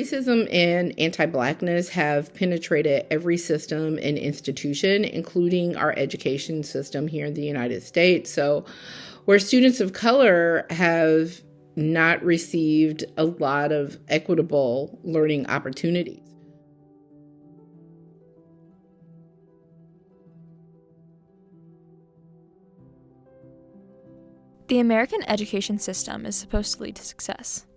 Racism and anti-Blackness have penetrated every system and institution, including our education system here in the United States. So, where students of color have not received a lot of equitable learning opportunities. The American education system is supposed to lead to success.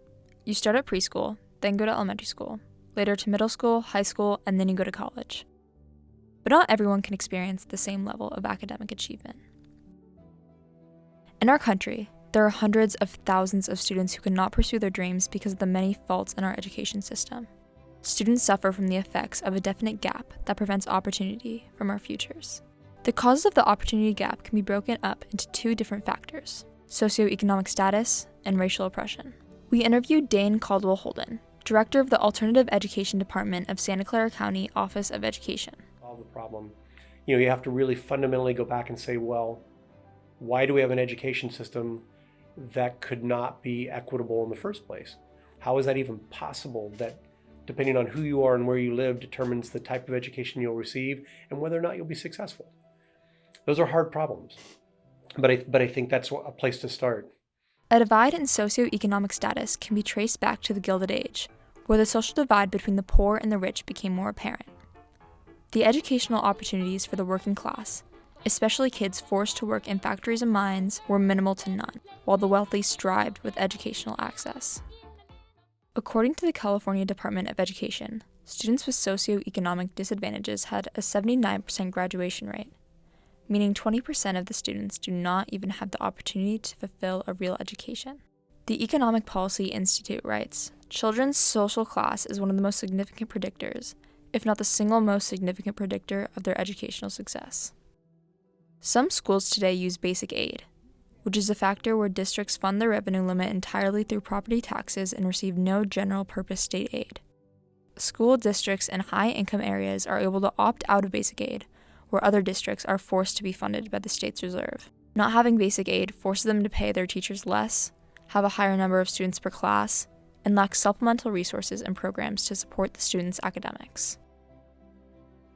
You start at preschool, then go to elementary school, later to middle school, high school, and then you go to college. But not everyone can experience the same level of academic achievement. In our country, there are hundreds of thousands of students who cannot pursue their dreams because of the many faults in our education system. Students suffer from the effects of a definite gap that prevents opportunity from our futures. The causes of the opportunity gap can be broken up into two different factors: socioeconomic status and racial oppression. We interviewed Dane Caldwell Holden, director of the Alternative Education Department of Santa Clara County Office of Education. Solve the problem. You have to really fundamentally go back and say, well, why do we have an education system that could not be equitable in the first place? How is that even possible that depending on who you are and where you live determines the type of education you'll receive and whether or not you'll be successful? Those are hard problems, but I think that's a place to start. A divide in socioeconomic status can be traced back to the Gilded Age, where the social divide between the poor and the rich became more apparent. The educational opportunities for the working class, especially kids forced to work in factories and mines, were minimal to none, while the wealthy strived with educational access. According to the California Department of Education, students with socioeconomic disadvantages had a 79% graduation rate, meaning 20% of the students do not even have the opportunity to fulfill a real education. The Economic Policy Institute writes, "Children's social class is one of the most significant predictors, if not the single most significant predictor of their educational success." Some schools today use basic aid, which is a factor where districts fund their revenue limit entirely through property taxes and receive no general purpose state aid. School districts in high-income areas are able to opt out of basic aid, where other districts are forced to be funded by the state's reserve. Not having basic aid forces them to pay their teachers less, have a higher number of students per class, and lack supplemental resources and programs to support the students' academics.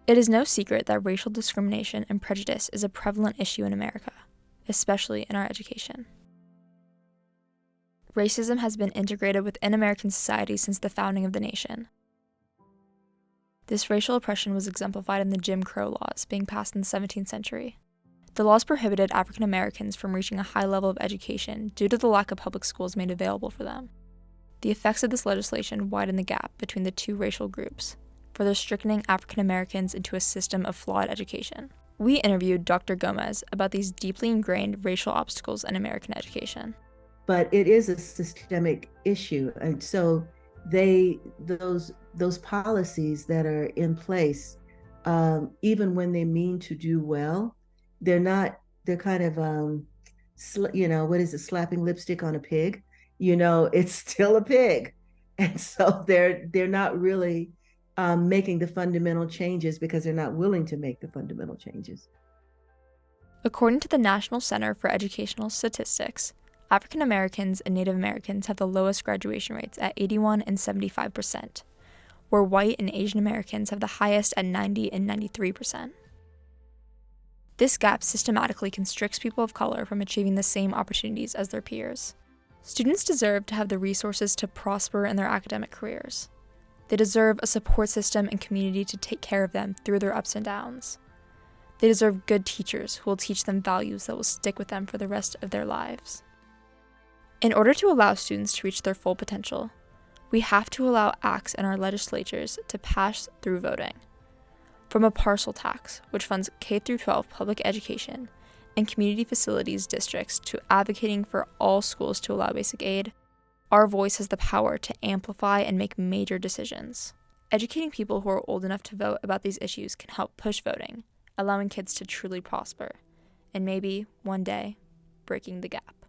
It is no secret that racial discrimination and prejudice is a prevalent issue in America, especially in our education. Racism has been integrated within American society since the founding of the nation. This racial oppression was exemplified in the Jim Crow laws being passed in the 17th century. The laws prohibited African Americans from reaching a high level of education due to the lack of public schools made available for them. The effects of this legislation widened the gap between the two racial groups, further strictening African Americans into a system of flawed education. We interviewed Dr. Gomez about these deeply ingrained racial obstacles in American education. But it is a systemic issue, and so those policies that are in place, even when they mean to do well, they're kind of what is it, slapping lipstick on a pig? It's still a pig, and so they're not really making the fundamental changes because they're not willing to make the fundamental changes. According to the National Center for Educational Statistics, African Americans and Native Americans have the lowest graduation rates at 81% and 75%, where white and Asian Americans have the highest at 90% and 93%. This gap systematically constricts people of color from achieving the same opportunities as their peers. Students deserve to have the resources to prosper in their academic careers. They deserve a support system and community to take care of them through their ups and downs. They deserve good teachers who will teach them values that will stick with them for the rest of their lives. In order to allow students to reach their full potential, we have to allow acts in our legislatures to pass through voting. From a parcel tax, which funds K-12 public education and community facilities districts, to advocating for all schools to allow basic aid, our voice has the power to amplify and make major decisions. Educating people who are old enough to vote about these issues can help push voting, allowing kids to truly prosper, and maybe, one day, breaking the gap.